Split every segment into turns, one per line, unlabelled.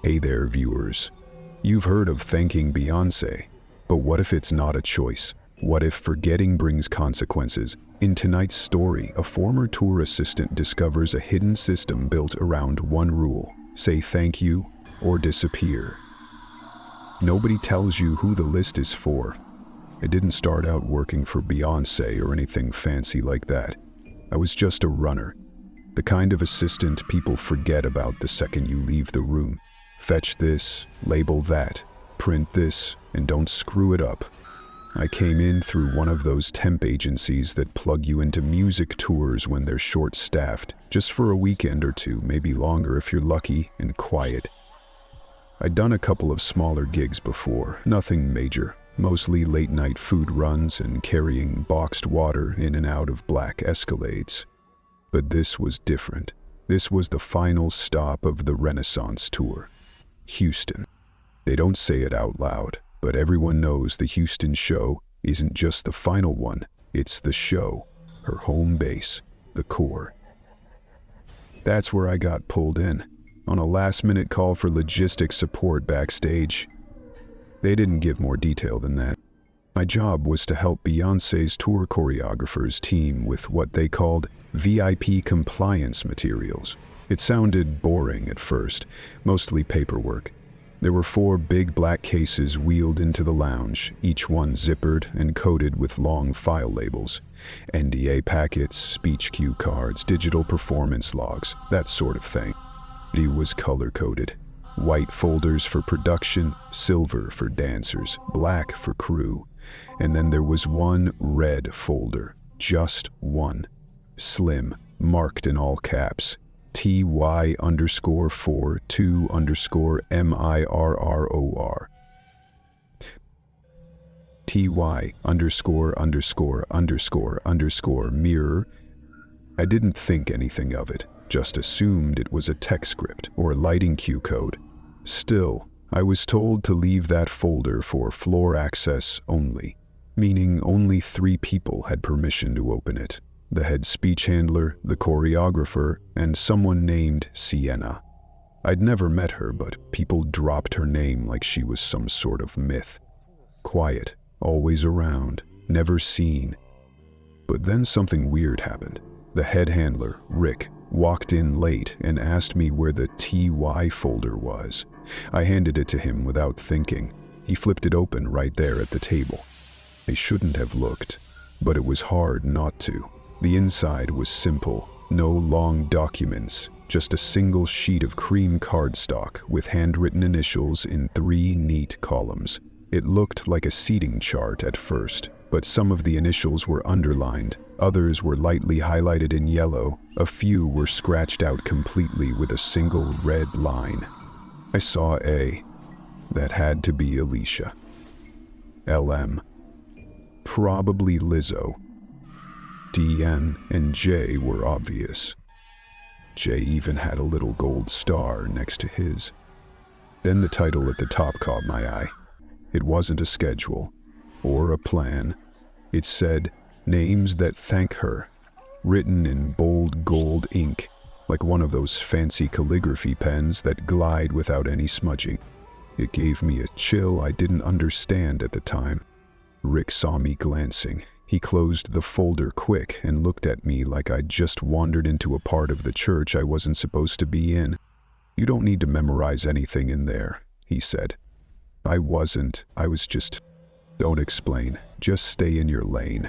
Hey there, viewers. You've heard of thanking Beyonce, but what if it's not a choice? What if forgetting brings consequences? In tonight's story, a former tour assistant discovers a hidden system built around one rule: say thank you or disappear. Nobody tells you who the list is for. I didn't start out working for Beyonce or anything fancy like that. I was just a runner, the kind of assistant people forget about the second you leave the room. Fetch this, label that, print this, and don't screw it up. I came in through one of those temp agencies that plug you into music tours when they're short-staffed, just for a weekend or two, maybe longer if you're lucky and quiet. I'd done a couple of smaller gigs before, nothing major, mostly late-night food runs and carrying boxed water in and out of black Escalades. But this was different. This was the final stop of the Renaissance tour. Houston. They don't say it out loud, but everyone knows the Houston show isn't just the final one, it's the show, her home base, the core. That's where I got pulled in, on a last-minute call for logistics support backstage. They didn't give more detail than that. My job was to help Beyoncé's tour choreographers team with what they called VIP compliance materials. It sounded boring at first, mostly paperwork. There were 4 big black cases wheeled into the lounge, each one zippered and coated with long file labels. NDA packets, speech cue cards, digital performance logs, that sort of thing. It was color-coded. White folders for production, silver for dancers, black for crew. And then there was one red folder, just one. Slim, marked in all caps. TY_42_MIRROR. TY______mirror. I didn't think anything of it, just assumed it was a text script or lighting cue code. Still, I was told to leave that folder for floor access only, meaning only 3 people had permission to open it. The head speech handler, the choreographer, and someone named Sienna. I'd never met her, but people dropped her name like she was some sort of myth. Quiet, always around, never seen. But then something weird happened. The head handler, Rick, walked in late and asked me where the TY folder was. I handed it to him without thinking. He flipped it open right there at the table. I shouldn't have looked, but it was hard not to. The inside was simple, no long documents, just a single sheet of cream cardstock with handwritten initials in 3 neat columns. It looked like a seating chart at first, but some of the initials were underlined, others were lightly highlighted in yellow, a few were scratched out completely with a single red line. I saw A. That had to be Alicia. LM. Probably Lizzo. DN and J were obvious. J even had a little gold star next to his. Then the title at the top caught my eye. It wasn't a schedule or a plan. It said, "Names that thank her," written in bold gold ink, like one of those fancy calligraphy pens that glide without any smudging. It gave me a chill I didn't understand at the time. Rick saw me glancing. He closed the folder quick and looked at me like I'd just wandered into a part of the church I wasn't supposed to be in. "You don't need to memorize anything in there," he said. I was just, "Don't explain, just stay in your lane."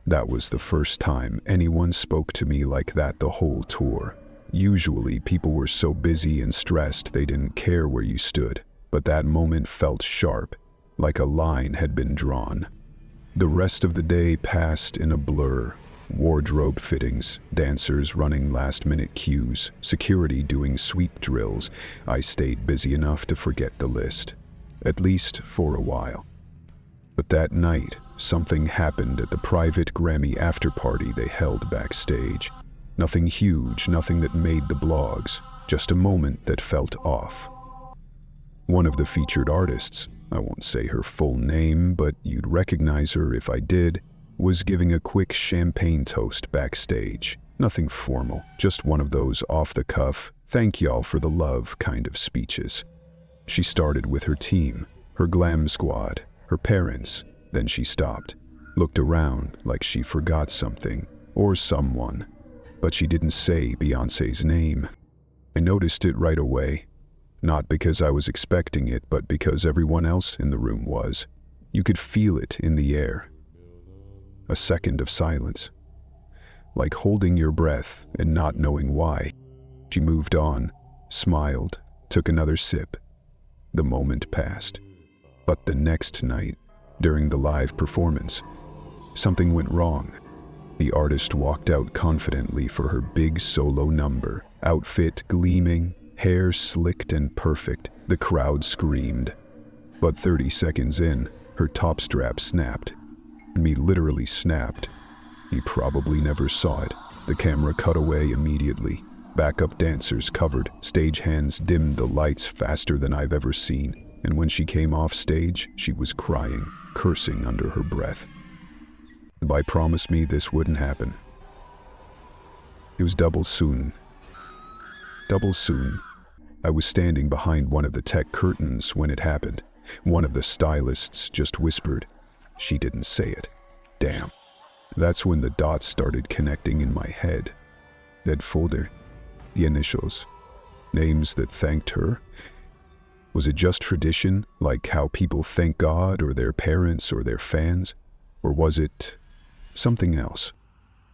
That was the first time anyone spoke to me like that the whole tour. Usually people were so busy and stressed they didn't care where you stood, but that moment felt sharp, like a line had been drawn. The rest of the day passed in a blur. Wardrobe fittings, dancers running last-minute cues, security doing sweep drills. I stayed busy enough to forget the list, at least for a while. But that night, something happened at the private Grammy after-party they held backstage. Nothing huge, nothing that made the blogs, just a moment that felt off. One of the featured artists, I won't say her full name, but you'd recognize her if I did, was giving a quick champagne toast backstage. Nothing formal, just one of those off-the-cuff, thank y'all for the love kind of speeches. She started with her team, her glam squad, her parents. Then she stopped, looked around like she forgot something or someone, but she didn't say Beyonce's name. I noticed it right away, not because I was expecting it, but because everyone else in the room was. You could feel it in the air. A second of silence, like holding your breath and not knowing why. She moved on, smiled, took another sip. The moment passed. But the next night, during the live performance, something went wrong. The artist walked out confidently for her big solo number, outfit gleaming, hair slicked and perfect. The crowd screamed. But 30 seconds in, her top strap snapped. Me literally snapped. You probably never saw it. The camera cut away immediately. Backup dancers covered, stagehands dimmed the lights faster than I've ever seen. And when she came off stage, she was crying, cursing under her breath. I promised me this wouldn't happen. It was double soon. Double soon. I was standing behind one of the tech curtains when it happened. One of the stylists just whispered. She didn't say it. Damn. That's when the dots started connecting in my head. That folder. The initials. Names that thanked her. Was it just tradition, like how people thank God or their parents or their fans? Or was it something else?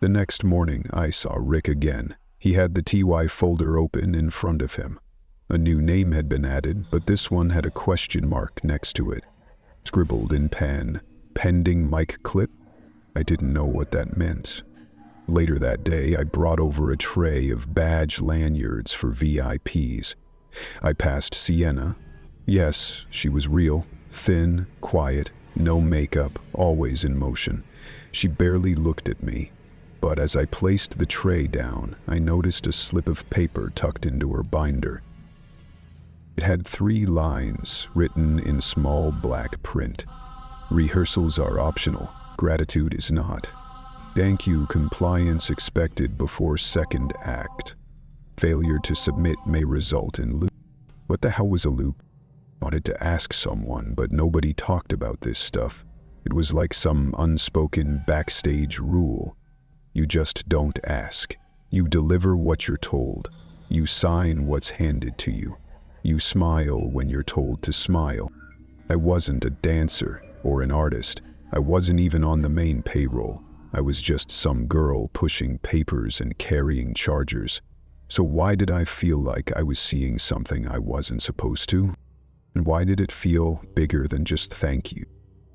The next morning, I saw Rick again. He had the TY folder open in front of him. A new name had been added, but this one had a question mark next to it. Scribbled in pen, pending mic clip. I didn't know what that meant. Later that day, I brought over a tray of badge lanyards for VIPs. I passed Sienna. Yes, she was real, thin, quiet, no makeup, always in motion. She barely looked at me, but as I placed the tray down, I noticed a slip of paper tucked into her binder. It had 3 lines written in small black print. Rehearsals are optional, gratitude is not. Thank you, compliance expected before second act. Failure to submit may result in loop. What the hell was a loop? Wanted to ask someone, but nobody talked about this stuff. It was like some unspoken backstage rule. You just don't ask. You deliver what you're told. You sign what's handed to you. You smile when you're told to smile. I wasn't a dancer or an artist. I wasn't even on the main payroll. I was just some girl pushing papers and carrying chargers. So why did I feel like I was seeing something I wasn't supposed to? And why did it feel bigger than just thank you?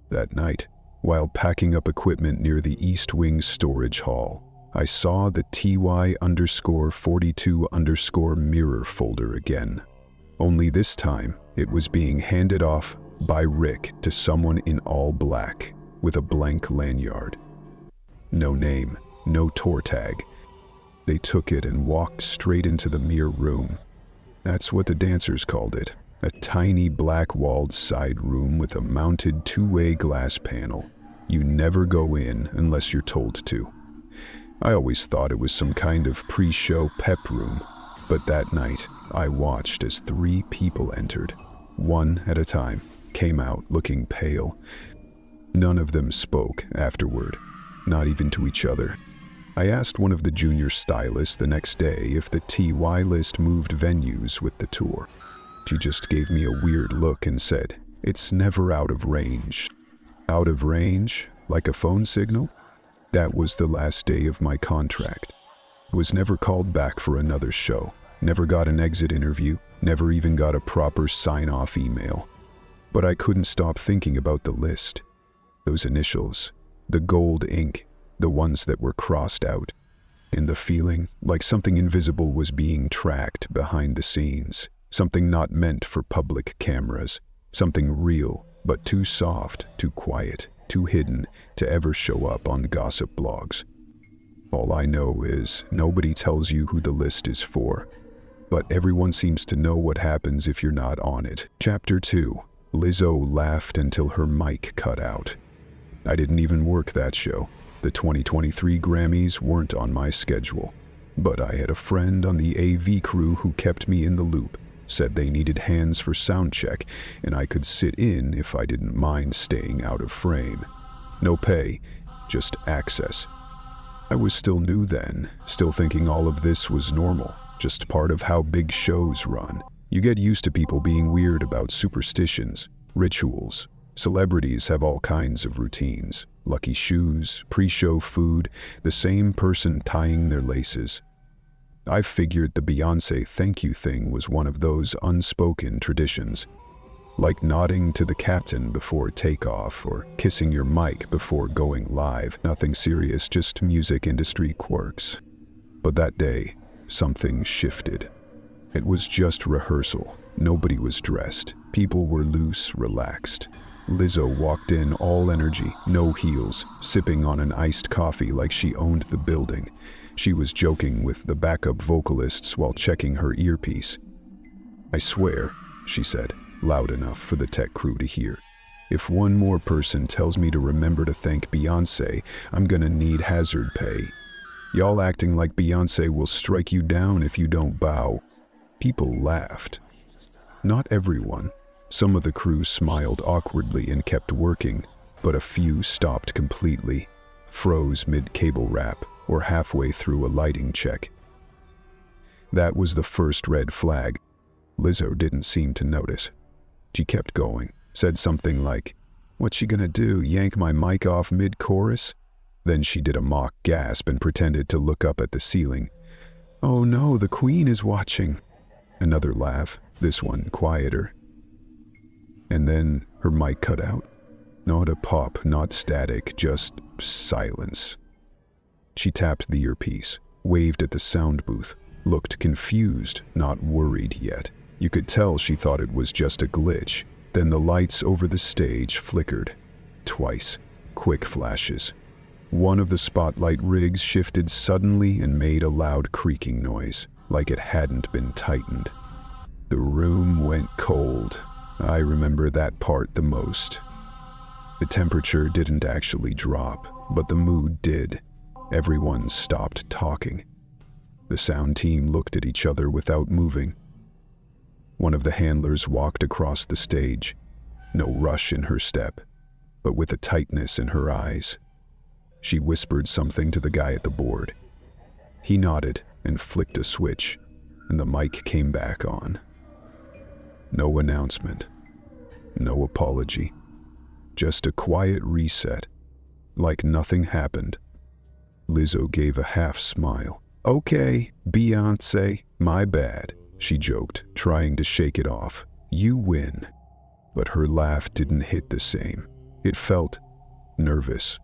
That night, while packing up equipment near the East Wing storage hall, I saw the TY_42_ mirror folder again. Only this time, it was being handed off by Rick to someone in all black with a blank lanyard. No name, no tour tag. They took it and walked straight into the mirror room. That's what the dancers called it. A tiny black-walled side room with a mounted 2-way glass panel. You never go in unless you're told to. I always thought it was some kind of pre-show pep room, but that night I watched as 3 people entered, one at a time, came out looking pale. None of them spoke afterward, not even to each other. I asked one of the junior stylists the next day if the TY list moved venues with the tour. She just gave me a weird look and said, "It's never out of range." Out of range? Like a phone signal? That was the last day of my contract. Was never called back for another show. Never got an exit interview. Never even got a proper sign-off email. But I couldn't stop thinking about the list. Those initials. The gold ink. The ones that were crossed out. And the feeling like something invisible was being tracked behind the scenes. Something not meant for public cameras. Something real, but too soft, too quiet, too hidden to ever show up on gossip blogs. All I know is nobody tells you who the list is for. But everyone seems to know what happens if you're not on it. Chapter 2. Lizzo laughed until her mic cut out. I didn't even work that show. The 2023 Grammys weren't on my schedule. But I had a friend on the AV crew who kept me in the loop. said they needed hands for sound check, and I could sit in if I didn't mind staying out of frame. No pay, just access. I was still new then, still thinking all of this was normal, just part of how big shows run. You get used to people being weird about superstitions, rituals. Celebrities have all kinds of routines. Lucky shoes, pre-show food, the same person tying their laces. I figured the Beyonce thank you thing was one of those unspoken traditions, like nodding to the captain before takeoff or kissing your mic before going live. Nothing serious, just music industry quirks. But that day, something shifted. It was just rehearsal. Nobody was dressed. People were loose, relaxed. Lizzo walked in all energy, no heels, sipping on an iced coffee like she owned the building. She was joking with the backup vocalists while checking her earpiece. "I swear," she said, loud enough for the tech crew to hear, "if one more person tells me to remember to thank Beyonce, I'm gonna need hazard pay. Y'all acting like Beyonce will strike you down if you don't bow." People laughed. Not everyone. Some of the crew smiled awkwardly and kept working, but a few stopped completely, froze mid-cable wrap, or halfway through a lighting check. That was the first red flag. Lizzo didn't seem to notice. She kept going, said something like, "What's she gonna do, yank my mic off mid-chorus?" Then she did a mock gasp and pretended to look up at the ceiling. "Oh no, the Queen is watching." Another laugh, this one quieter. And then her mic cut out. Not a pop, not static, just silence. She tapped the earpiece, waved at the sound booth, looked confused, not worried yet. You could tell she thought it was just a glitch. Then the lights over the stage flickered. Twice. Quick flashes. One of the spotlight rigs shifted suddenly and made a loud creaking noise, like it hadn't been tightened. The room went cold. I remember that part the most. The temperature didn't actually drop, but the mood did. Everyone stopped talking. The sound team looked at each other without moving. One of the handlers walked across the stage, no rush in her step, but with a tightness in her eyes. She whispered something to the guy at the board. He nodded and flicked a switch, and the mic came back on. No announcement, no apology, just a quiet reset, like nothing happened. Lizzo gave a half smile. "Okay, Beyonce, my bad," she joked, trying to shake it off. "You win." But her laugh didn't hit the same. It felt nervous.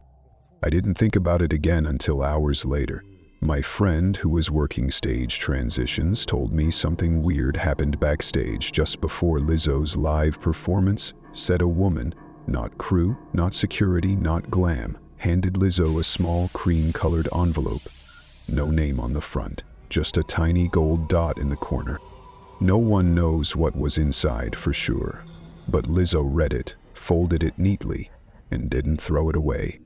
I didn't think about it again until hours later. My friend, who was working stage transitions, told me something weird happened backstage just before Lizzo's live performance. Said a woman, not crew, not security, not glam, handed Lizzo a small cream-colored envelope. No name on the front, just a tiny gold dot in the corner. No one knows what was inside for sure, but Lizzo read it, folded it neatly, and didn't throw it away.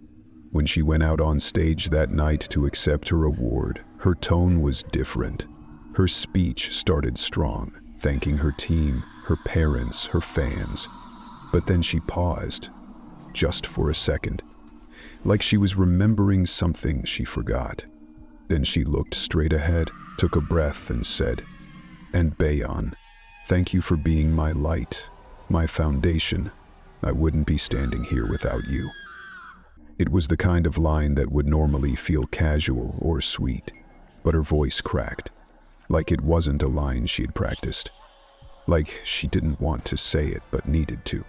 When she went out on stage that night to accept her award, her tone was different. Her speech started strong, thanking her team, her parents, her fans. But then she paused, just for a second, like she was remembering something she forgot. Then she looked straight ahead, took a breath, and said, "And Beyon, thank you for being my light, my foundation. I wouldn't be standing here without you." It was the kind of line that would normally feel casual or sweet, but her voice cracked, like it wasn't a line she'd practiced, like she didn't want to say it but needed to.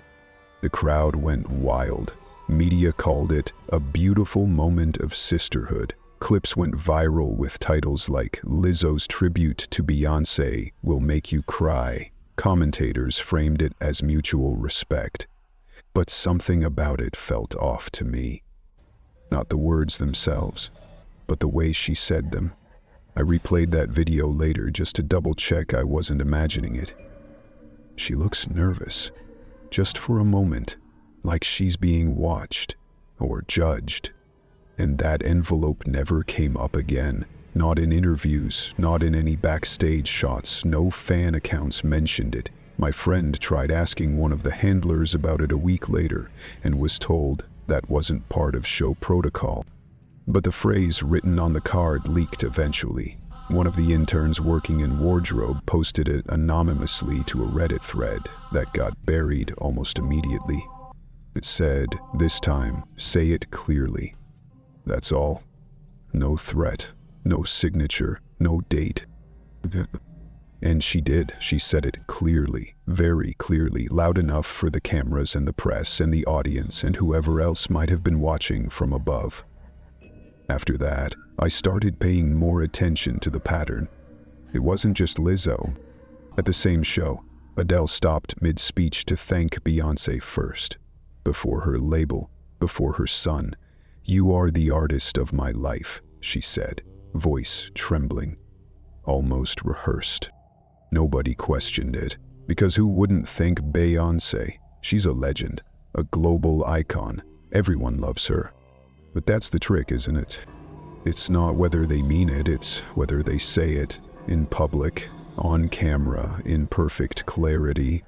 The crowd went wild. Media called it a beautiful moment of sisterhood. Clips went viral with titles like "Lizzo's tribute to Beyonce will make you cry." Commentators framed it as mutual respect. But something about it felt off to me. Not the words themselves, but the way she said them. I replayed that video later just to double-check I wasn't imagining it. She looks nervous, just for a moment, like she's being watched or judged. And that envelope never came up again. Not in interviews, not in any backstage shots, no fan accounts mentioned it. My friend tried asking one of the handlers about it a week later and was told that wasn't part of show protocol. But the phrase written on the card leaked eventually. One of the interns working in wardrobe posted it anonymously to a Reddit thread that got buried almost immediately. It said, "This time, say it clearly." That's all. No threat, no signature, no date. And she did. She said it clearly, very clearly, loud enough for the cameras and the press and the audience and whoever else might have been watching from above. After that, I started paying more attention to the pattern. It wasn't just Lizzo. At the same show, Adele stopped mid-speech to thank Beyonce first. Before her label, before her son. "You are the artist of my life," she said, voice trembling, almost rehearsed. Nobody questioned it, because who wouldn't thank Beyoncé? She's a legend, a global icon. Everyone loves her. But that's the trick, isn't it? It's not whether they mean it, it's whether they say it in public, on camera, in perfect clarity.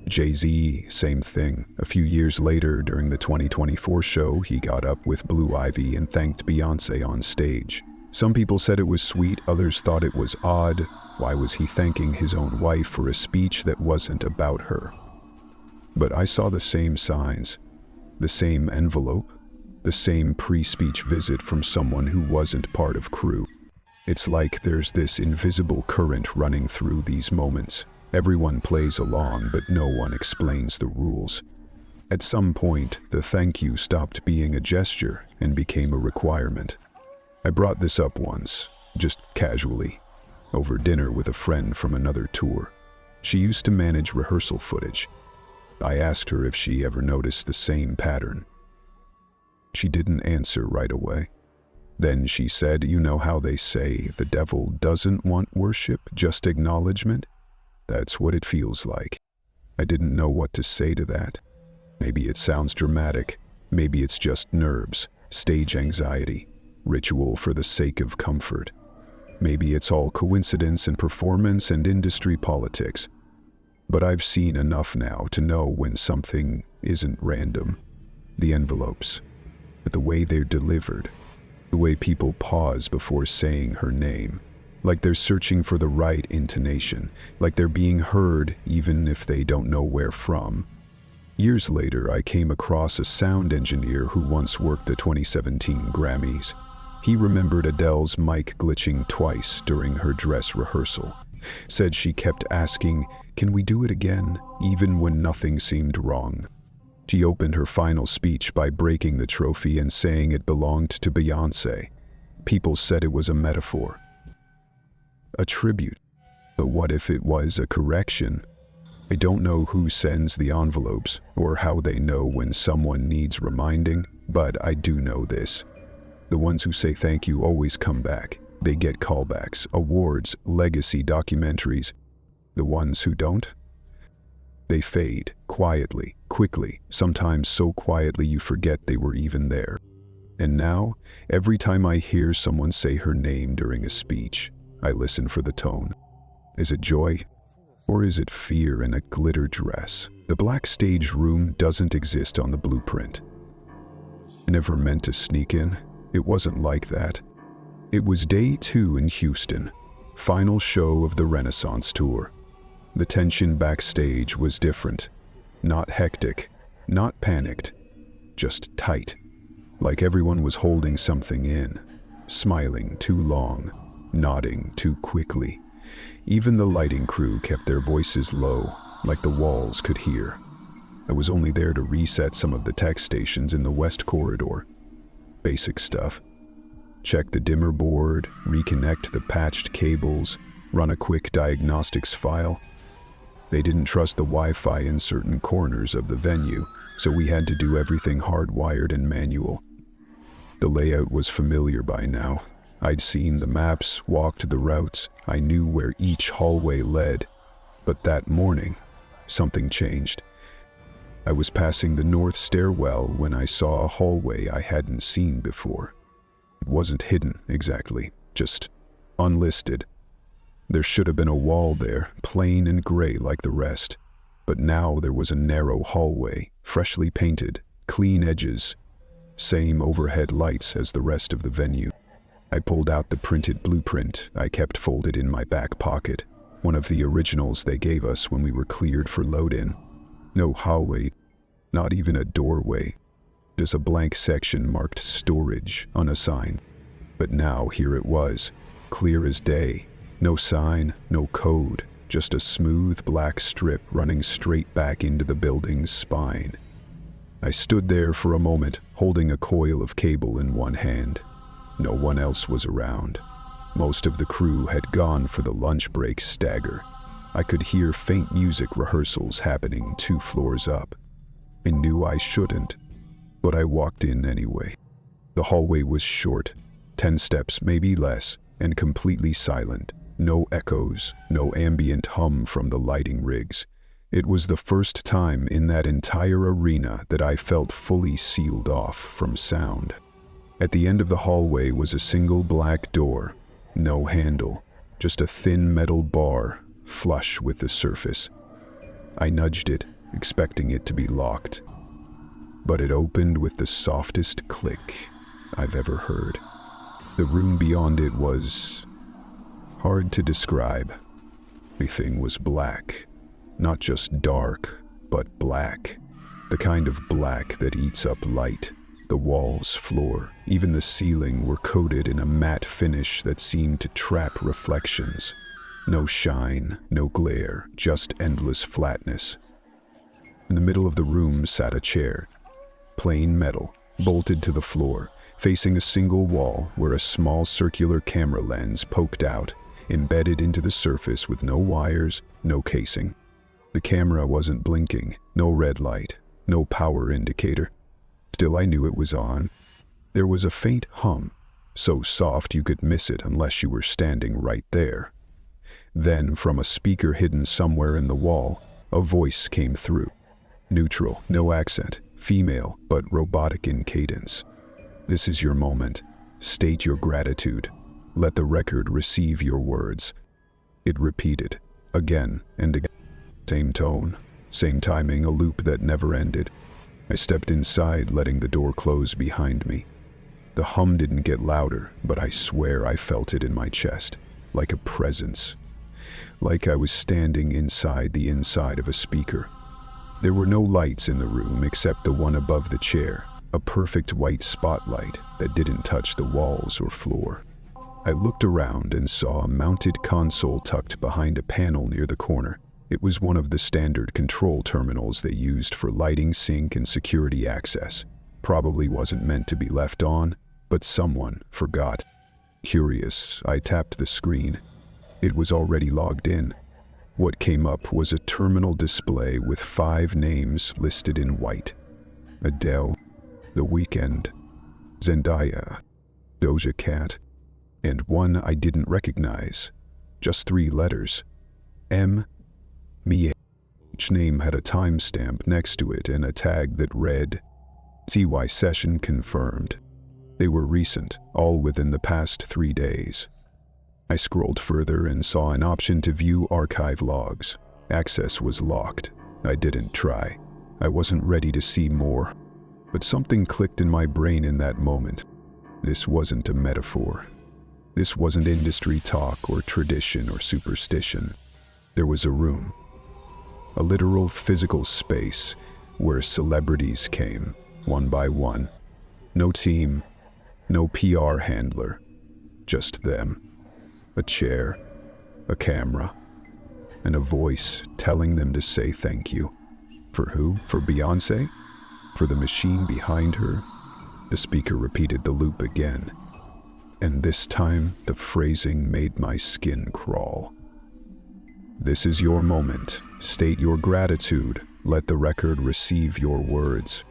Jay-Z, same thing. A few years later, during the 2024 show, he got up with Blue Ivy and thanked Beyoncé on stage. Some people said it was sweet, others thought it was odd. Why was he thanking his own wife for a speech that wasn't about her? But I saw the same signs, the same envelope, the same pre-speech visit from someone who wasn't part of crew. It's like there's this invisible current running through these moments. Everyone plays along, but no one explains the rules. At some point, the thank you stopped being a gesture and became a requirement. I brought this up once, just casually, over dinner with a friend from another tour. She used to manage rehearsal footage. I asked her if she ever noticed the same pattern. She didn't answer right away. Then she said, "You know how they say the devil doesn't want worship, just acknowledgement? That's what it feels like." I didn't know what to say to that. Maybe it sounds dramatic. Maybe it's just nerves, stage anxiety, ritual for the sake of comfort. Maybe it's all coincidence and performance and industry politics. But I've seen enough now to know when something isn't random. The envelopes, the way they're delivered, the way people pause before saying her name, like they're searching for the right intonation, like they're being heard even if they don't know where from. Years later, I came across a sound engineer who once worked the 2017 Grammys. He remembered Adele's mic glitching twice during her dress rehearsal. Said she kept asking, "Can we do it again?" even when nothing seemed wrong. She opened her final speech by breaking the trophy and saying it belonged to Beyonce. People said it was a metaphor, a tribute. But what if it was a correction? I don't know who sends the envelopes or how they know when someone needs reminding, but I do know this. The ones who say thank you always come back. They get callbacks, awards, legacy documentaries. The ones who don't? They fade, quietly, quickly, sometimes so quietly you forget they were even there. And now, every time I hear someone say her name during a speech, I listen for the tone. Is it joy? Or is it fear in a glitter dress? The black stage room doesn't exist on the blueprint. I never meant to sneak in. It wasn't like that. It was day 2 in Houston, final show of the Renaissance tour. The tension backstage was different. Not hectic, not panicked, just tight. Like everyone was holding something in, smiling too long, nodding too quickly. Even the lighting crew kept their voices low, like the walls could hear. I was only there to reset some of the tech stations in the West Corridor. Basic stuff. Check the dimmer board, reconnect the patched cables, run a quick diagnostics file. They didn't trust the Wi-Fi in certain corners of the venue, so we had to do everything hardwired and manual. The layout was familiar by now. I'd seen the maps, walked the routes, I knew where each hallway led. But that morning, something changed. I was passing the north stairwell when I saw a hallway I hadn't seen before. It wasn't hidden, exactly, just unlisted. There should have been a wall there, plain and gray like the rest. But now there was a narrow hallway, freshly painted, clean edges, same overhead lights as the rest of the venue. I pulled out the printed blueprint I kept folded in my back pocket, one of the originals they gave us when we were cleared for load-in. No hallway, not even a doorway, just a blank section marked storage, unassigned. But now here it was, clear as day. No sign, no code, just a smooth black strip running straight back into the building's spine. I stood there for a moment, holding a coil of cable in one hand. No one else was around. Most of the crew had gone for the lunch break stagger. I could hear faint music rehearsals happening 2 floors up. I knew I shouldn't, but I walked in anyway. The hallway was short, 10 steps, maybe less, and completely silent. No echoes, no ambient hum from the lighting rigs. It was the first time in that entire arena that I felt fully sealed off from sound. At the end of the hallway was a single black door, no handle, just a thin metal bar, flush with the surface. I nudged it, expecting it to be locked. But it opened with the softest click I've ever heard. The room beyond it was hard to describe. Everything was black. Not just dark, but black. The kind of black that eats up light. The walls, floor, even the ceiling were coated in a matte finish that seemed to trap reflections. No shine, no glare, just endless flatness. In the middle of the room sat a chair. Plain metal, bolted to the floor, facing a single wall where a small circular camera lens poked out, embedded into the surface with no wires, no casing. The camera wasn't blinking, no red light, no power indicator. Still, I knew it was on. There was a faint hum, so soft you could miss it unless you were standing right there. Then, from a speaker hidden somewhere in the wall, a voice came through. Neutral, no accent, female, but robotic in cadence. This is your moment. State your gratitude. Let the record receive your words. It repeated, again and again. Same tone, same timing, a loop that never ended. I stepped inside, letting the door close behind me. The hum didn't get louder, but I swear I felt it in my chest, like a presence. Like I was standing inside the inside of a speaker. There were no lights in the room except the one above the chair, a perfect white spotlight that didn't touch the walls or floor. I looked around and saw a mounted console tucked behind a panel near the corner. It was one of the standard control terminals they used for lighting, sync, and security access. Probably wasn't meant to be left on, but someone forgot. Curious, I tapped the screen. It was already logged in. What came up was a terminal display with 5 names listed in white. Adele, The Weeknd, Zendaya, Doja Cat, and one I didn't recognize. Just 3 letters. M. Mie. Each name had a timestamp next to it and a tag that read, TY session confirmed. They were recent, all within the past 3 days. I scrolled further and saw an option to view archive logs. Access was locked. I didn't try. I wasn't ready to see more. But something clicked in my brain in that moment. This wasn't a metaphor. This wasn't industry talk or tradition or superstition. There was a room. A literal physical space where celebrities came, one by one. No team, no PR handler, just them. A chair, a camera, and a voice telling them to say thank you. For who? For Beyonce? For the machine behind her? The speaker repeated the loop again. And this time, the phrasing made my skin crawl. This is your moment. State your gratitude. Let the record receive your words.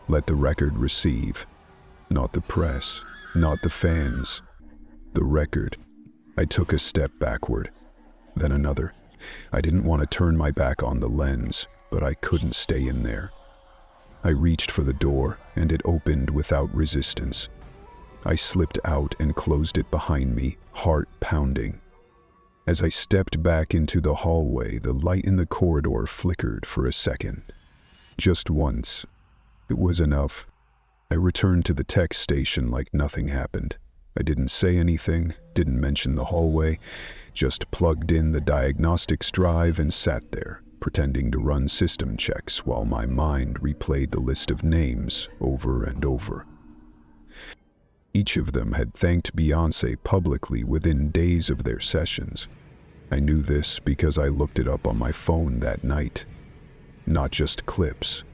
Let the record receive. Not the press, not the fans. The record. I took a step backward, then another. I didn't want to turn my back on the lens, but I couldn't stay in there. I reached for the door, and it opened without resistance. I slipped out and closed it behind me, heart pounding. As I stepped back into the hallway, the light in the corridor flickered for a second. Just once. It was enough. I returned to the tech station like nothing happened. I didn't say anything, didn't mention the hallway, just plugged in the diagnostics drive and sat there, pretending to run system checks while my mind replayed the list of names over and over. Each of them had thanked Beyonce publicly within days of their sessions. I knew this because I looked it up on my phone that night. Not just clips.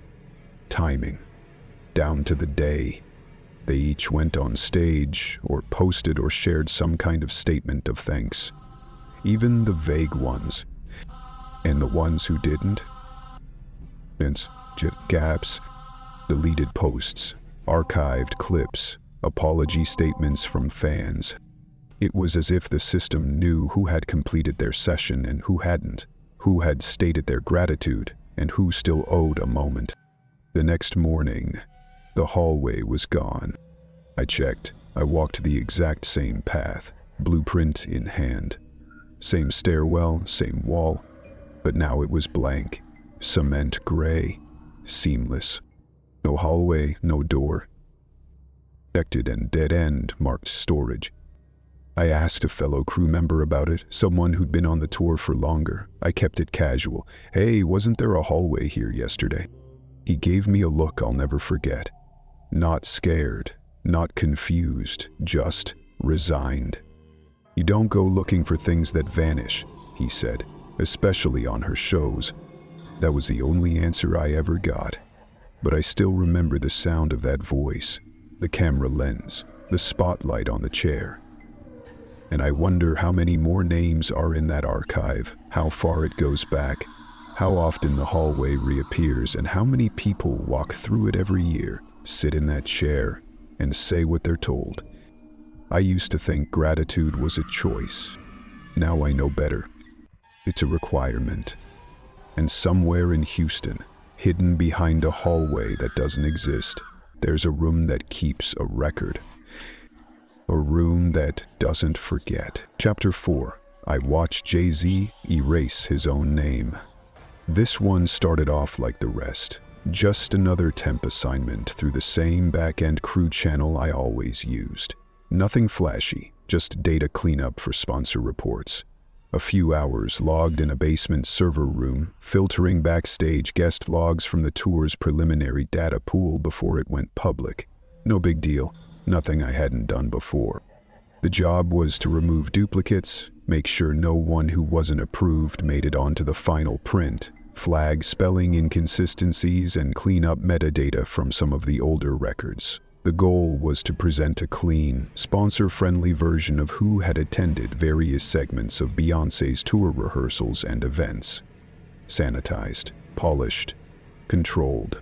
Timing. Down to the day. They each went on stage, or posted or shared some kind of statement of thanks. Even the vague ones. And the ones who didn't? Gaps, deleted posts, archived clips, apology statements from fans. It was as if the system knew who had completed their session and who hadn't, who had stated their gratitude and who still owed a moment. The next morning, the hallway was gone. I checked. I walked the exact same path, blueprint in hand. Same stairwell, same wall, but now it was blank, cement gray, seamless. No hallway, no door. Protected and dead end marked storage. I asked a fellow crew member about it, someone who'd been on the tour for longer. I kept it casual. Hey, wasn't there a hallway here yesterday? He gave me a look I'll never forget. Not scared, not confused, just resigned. You don't go looking for things that vanish, he said, especially on her shows. That was the only answer I ever got. But I still remember the sound of that voice, the camera lens, the spotlight on the chair. And I wonder how many more names are in that archive, how far it goes back, how often the hallway reappears, and how many people walk through it every year, sit in that chair, and say what they're told. I used to think gratitude was a choice. Now I know better. It's a requirement. And somewhere in Houston, hidden behind a hallway that doesn't exist, there's a room that keeps a record. A room that doesn't forget. Chapter 4. I watched Jay-Z erase his own name. This one started off like the rest. Just another temp assignment through the same back-end crew channel I always used. Nothing flashy, just data cleanup for sponsor reports. A few hours logged in a basement server room, filtering backstage guest logs from the tour's preliminary data pool before it went public. No big deal. Nothing I hadn't done before. The job was to remove duplicates, make sure no one who wasn't approved made it onto the final print, flag spelling inconsistencies, and clean up metadata from some of the older records. The goal was to present a clean, sponsor-friendly version of who had attended various segments of Beyoncé's tour rehearsals and events. Sanitized, polished, controlled.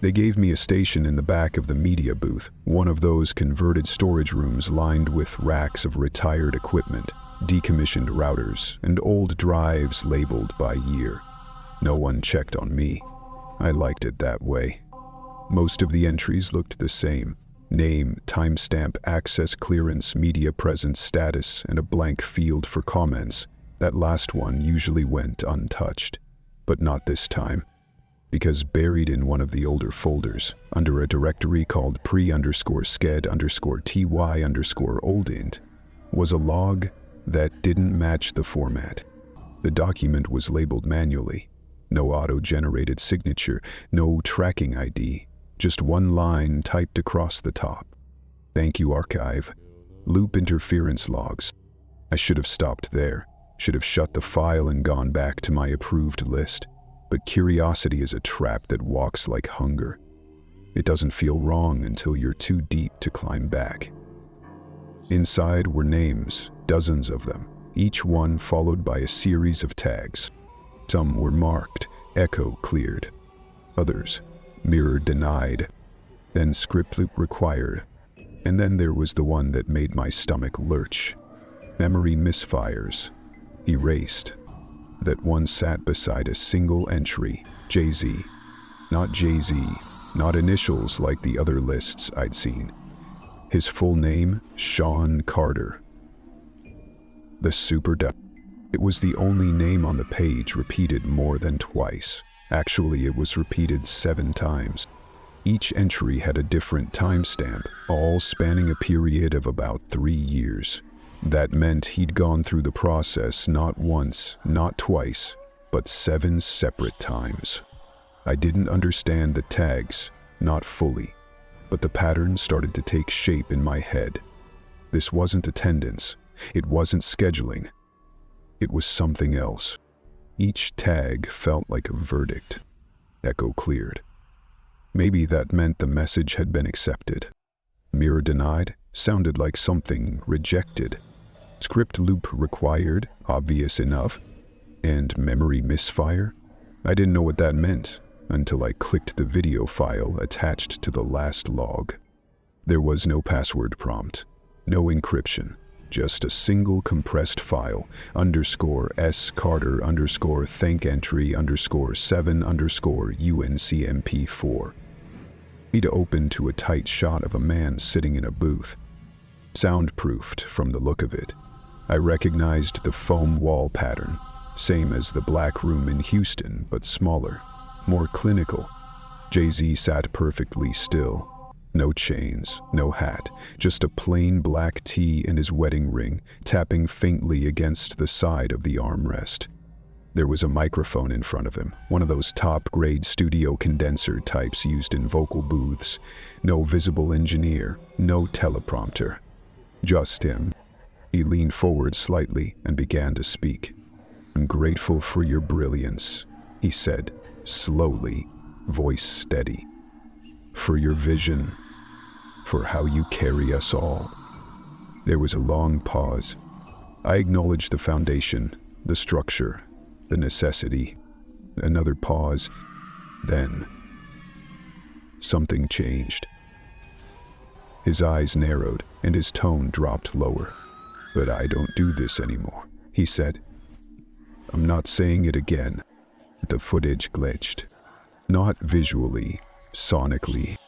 They gave me a station in the back of the media booth, one of those converted storage rooms lined with racks of retired equipment, decommissioned routers, and old drives labeled by year. No one checked on me. I liked it that way. Most of the entries looked the same. Name, timestamp, access clearance, media presence status, and a blank field for comments. That last one usually went untouched. But not this time. Because buried in one of the older folders, under a directory called pre_sked_ty_oldint, was a log that didn't match the format. The document was labeled manually. No auto-generated signature, no tracking ID, just one line typed across the top. Thank you, archive. Loop interference logs. I should have stopped there, should have shut the file and gone back to my approved list. But curiosity is a trap that walks like hunger. It doesn't feel wrong until you're too deep to climb back. Inside were names, dozens of them, each one followed by a series of tags. Some were marked, echo cleared. Others, mirror denied. Then script loop required. And then there was the one that made my stomach lurch. Memory misfires. Erased. That one sat beside a single entry, Jay-Z. Not Jay-Z, not initials like the other lists I'd seen. His full name, Sean Carter. The super duper. It was the only name on the page repeated more than twice. Actually, it was repeated 7 times. Each entry had a different timestamp, all spanning a period of about 3 years. That meant he'd gone through the process not once, not twice, but 7 separate times. I didn't understand the tags, not fully, but the pattern started to take shape in my head. This wasn't attendance. It wasn't scheduling. It was something else. Each tag felt like a verdict. Echo cleared. Maybe that meant the message had been accepted. Mirror denied sounded like something rejected. Script loop required, obvious enough. And memory misfire? I didn't know what that meant until I clicked the video file attached to the last log. There was no password prompt, no encryption. Just a single compressed file, _S Carter _thank entry _7 UNCMP4. It opened to a tight shot of a man sitting in a booth. Soundproofed from the look of it. I recognized the foam wall pattern, same as the black room in Houston, but smaller, more clinical. Jay-Z sat perfectly still. No chains, no hat, just a plain black tee and his wedding ring tapping faintly against the side of the armrest. There was a microphone in front of him, one of those top-grade studio condenser types used in vocal booths. No visible engineer, no teleprompter. Just him. He leaned forward slightly and began to speak. "I'm grateful for your brilliance," he said, slowly, voice steady. "For your vision. For how you carry us all." There was a long pause. I acknowledged the foundation, the structure, the necessity. Another pause. Then, something changed. His eyes narrowed and his tone dropped lower. "But I don't do this anymore," he said. "I'm not saying it again." The footage glitched. Not visually, sonically.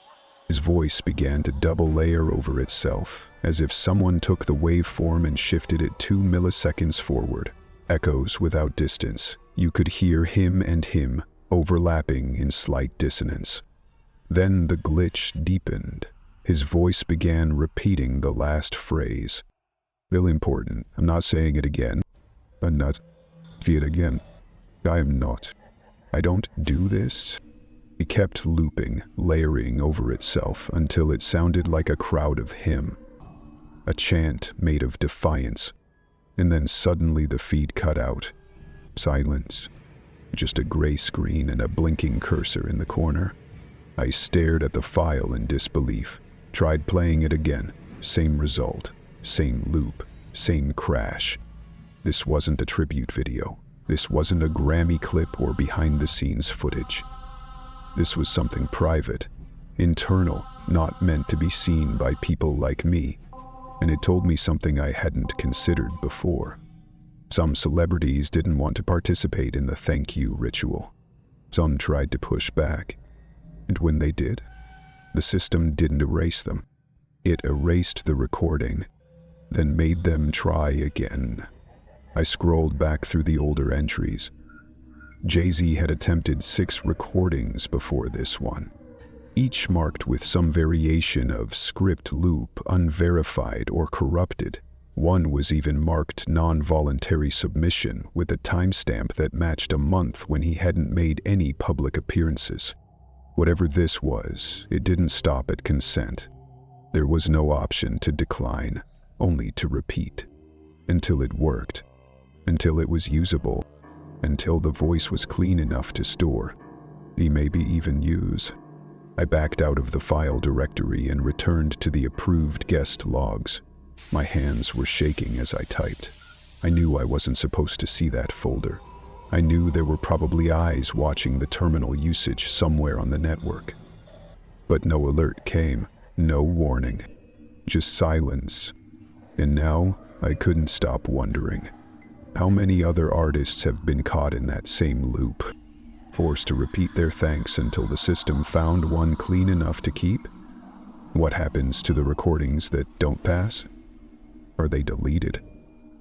His voice began to double layer over itself, as if someone took the waveform and shifted it 2 milliseconds forward. Echoes without distance. You could hear him and him, overlapping in slight dissonance. Then the glitch deepened. His voice began repeating the last phrase. "Real important. I'm not saying it again. I'm not. See it again. I am not. I don't do this." It kept looping, layering over itself until it sounded like a crowd of him. A chant made of defiance. And then suddenly the feed cut out. Silence. Just a gray screen and a blinking cursor in the corner. I stared at the file in disbelief. Tried playing it again. Same result. Same loop. Same crash. This wasn't a tribute video. This wasn't a Grammy clip or behind-the-scenes footage. This was something private, internal, not meant to be seen by people like me. And it told me something I hadn't considered before. Some celebrities didn't want to participate in the thank you ritual. Some tried to push back. And when they did, the system didn't erase them. It erased the recording, then made them try again. I scrolled back through the older entries. Jay-Z had attempted 6 recordings before this one, each marked with some variation of script loop, unverified or corrupted. One was even marked non-voluntary submission with a timestamp that matched a month when he hadn't made any public appearances. Whatever this was, it didn't stop at consent. There was no option to decline, only to repeat. Until it worked. Until it was usable. Until the voice was clean enough to store, maybe even use. I backed out of the file directory and returned to the approved guest logs. My hands were shaking as I typed. I knew I wasn't supposed to see that folder. I knew there were probably eyes watching the terminal usage somewhere on the network. But no alert came, no warning, just silence. And now I couldn't stop wondering. How many other artists have been caught in that same loop, forced to repeat their thanks until the system found one clean enough to keep? What happens to the recordings that don't pass? Are they deleted?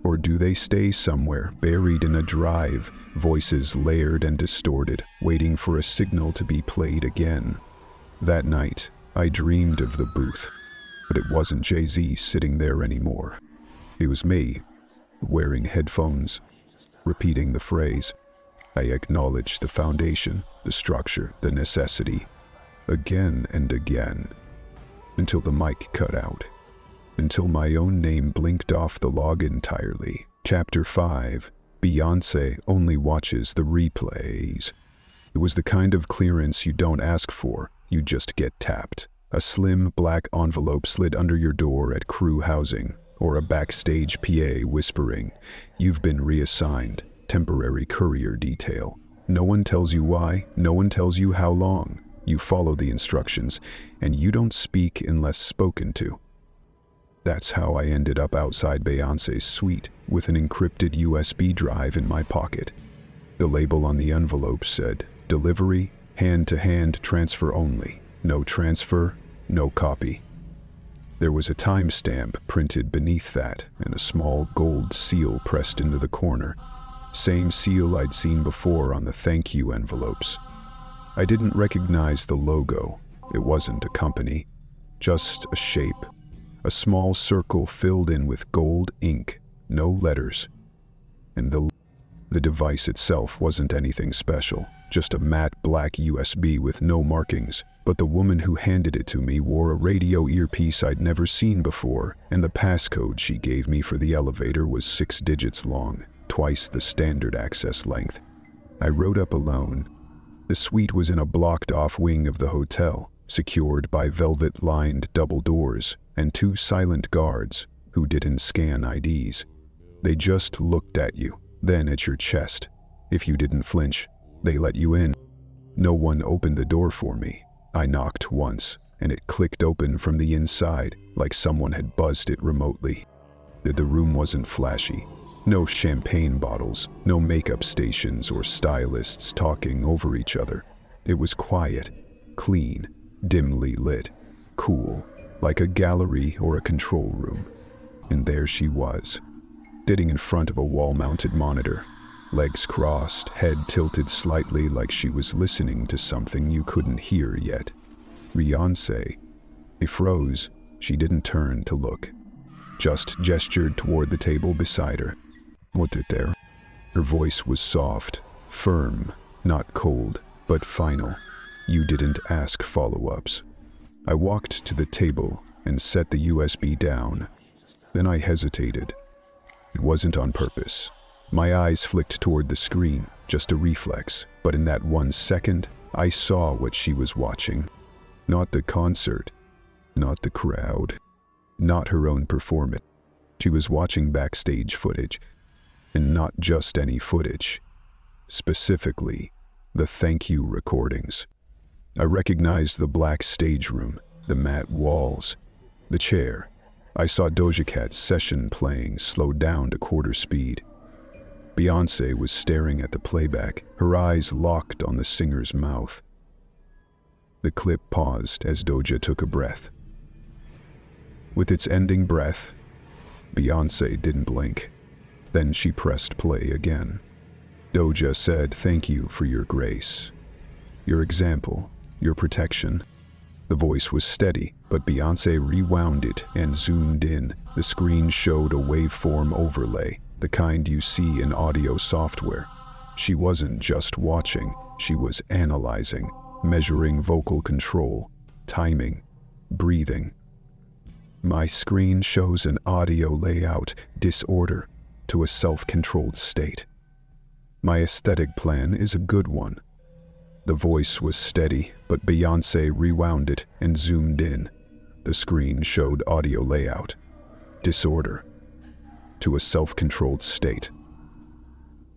Or do they stay somewhere, buried in a drive, voices layered and distorted, waiting for a signal to be played again? That night, I dreamed of the booth, but it wasn't Jay-Z sitting there anymore. It was me, wearing headphones, repeating the phrase. I acknowledged the foundation, the structure, the necessity, again and again, until the mic cut out, until my own name blinked off the log entirely. Chapter 5. Beyonce only watches the replays. It was the kind of clearance you don't ask for, you just get tapped. A slim black envelope slid under your door at crew housing, or a backstage PA whispering, "You've been reassigned, temporary courier detail." No one tells you why, no one tells you how long. You follow the instructions, and you don't speak unless spoken to. That's how I ended up outside Beyonce's suite, with an encrypted USB drive in my pocket. The label on the envelope said, "Delivery, hand-to-hand transfer only. No transfer, no copy." There was a timestamp printed beneath that, and a small gold seal pressed into the corner. Same seal I'd seen before on the thank you envelopes. I didn't recognize the logo. It wasn't a company, just a shape. A small circle filled in with gold ink, no letters. And the device itself wasn't anything special, just a matte black USB with no markings. But the woman who handed it to me wore a radio earpiece I'd never seen before, and the passcode she gave me for the elevator was 6 digits long, twice the standard access length. I rode up alone. The suite was in a blocked-off wing of the hotel, secured by velvet-lined double doors, and 2 silent guards who didn't scan IDs. They just looked at you, then at your chest. If you didn't flinch, they let you in. No one opened the door for me. I knocked once, and it clicked open from the inside, like someone had buzzed it remotely. The room wasn't flashy. No champagne bottles, no makeup stations or stylists talking over each other. It was quiet, clean, dimly lit, cool, like a gallery or a control room. And there she was, sitting in front of a wall-mounted monitor, legs crossed, head tilted slightly like she was listening to something you couldn't hear yet. Beyonce. I froze. She didn't turn to look, just gestured toward the table beside her. "What's it there?" Her voice was soft, firm, not cold, but final. You didn't ask follow-ups. I walked to the table and set the USB down. Then I hesitated. It wasn't on purpose. My eyes flicked toward the screen, just a reflex, but in that 1 second, I saw what she was watching. Not the concert, not the crowd, not her own performance. She was watching backstage footage, and not just any footage. Specifically, the thank you recordings. I recognized the black stage room, the matte walls, the chair. I saw Doja Cat's session playing, slowed down to quarter speed. Beyonce was staring at the playback, her eyes locked on the singer's mouth. The clip paused as Doja took a breath. With its ending breath, Beyonce didn't blink. Then she pressed play again. Doja said, "Thank you for your grace, your example, your protection." The voice was steady, but Beyonce rewound it and zoomed in. The screen showed a waveform overlay, the kind you see in audio software. She wasn't just watching, she was analyzing, measuring vocal control, timing, breathing. My screen shows an audio layout disorder to a self-controlled state. My aesthetic plan is a good one. The voice was steady, but Beyonce rewound it and zoomed in. The screen showed audio layout disorder to a self-controlled state.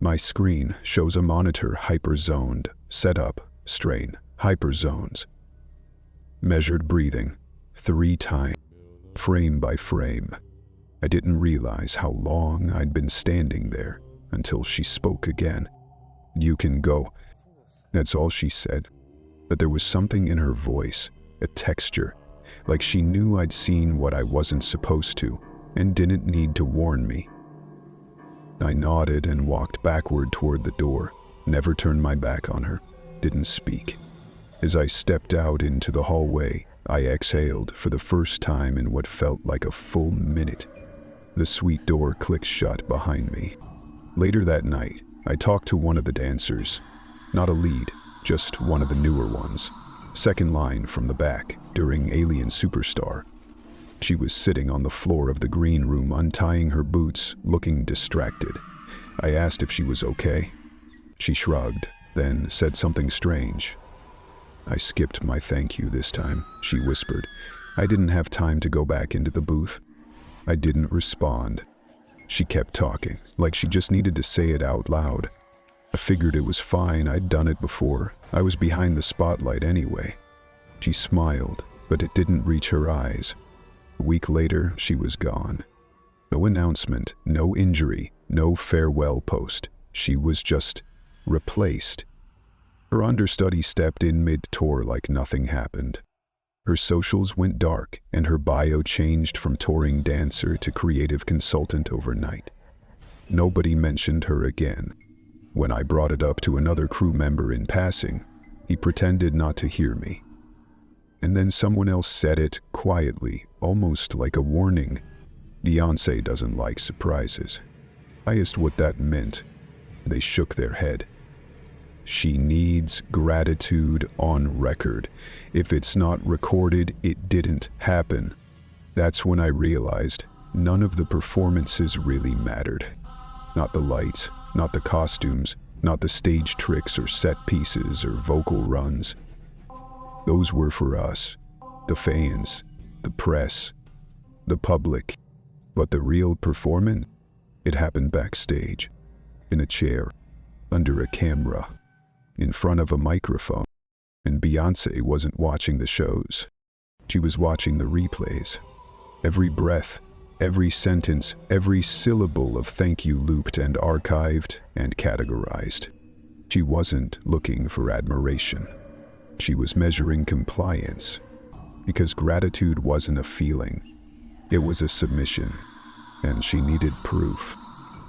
My screen shows a monitor hyper-zoned, setup, strain, hyper-zones. Measured breathing, 3 times, frame by frame. I didn't realize how long I'd been standing there until she spoke again. "You can go." That's all she said. But there was something in her voice, a texture, like she knew I'd seen what I wasn't supposed to and didn't need to warn me. I nodded and walked backward toward the door, never turned my back on her, didn't speak. As I stepped out into the hallway, I exhaled for the first time in what felt like a full minute. The suite door clicked shut behind me. Later that night, I talked to one of the dancers. Not a lead, just one of the newer ones. Second line from the back, during Alien Superstar. She was sitting on the floor of the green room, untying her boots, looking distracted. I asked if she was okay. She shrugged, then said something strange. "I skipped my thank you this time," she whispered. I didn't have time to go back into the booth. I didn't respond. She kept talking, like she just needed to say it out loud. I figured it was fine, I'd done it before. I was behind the spotlight anyway. She smiled, but it didn't reach her eyes. A week later, she was gone. No announcement, no injury, no farewell post. She was just replaced. Her understudy stepped in mid-tour like nothing happened. Her socials went dark, and her bio changed from touring dancer to creative consultant overnight. Nobody mentioned her again. When I brought it up to another crew member in passing, he pretended not to hear me. And then someone else said it quietly, almost like a warning. Beyonce doesn't like surprises. I asked what that meant. They shook their head. She needs gratitude on record. If it's not recorded, it didn't happen. That's when I realized none of the performances really mattered. Not the lights, not the costumes, not the stage tricks or set pieces or vocal runs. Those were for us, the fans, the press, the public. But the real performance, it happened backstage, in a chair, under a camera, in front of a microphone. And Beyonce wasn't watching the shows. She was watching the replays. Every breath, every sentence, every syllable of thank you looped and archived and categorized. She wasn't looking for admiration. She was measuring compliance. Because gratitude wasn't a feeling. It was a submission. And she needed proof.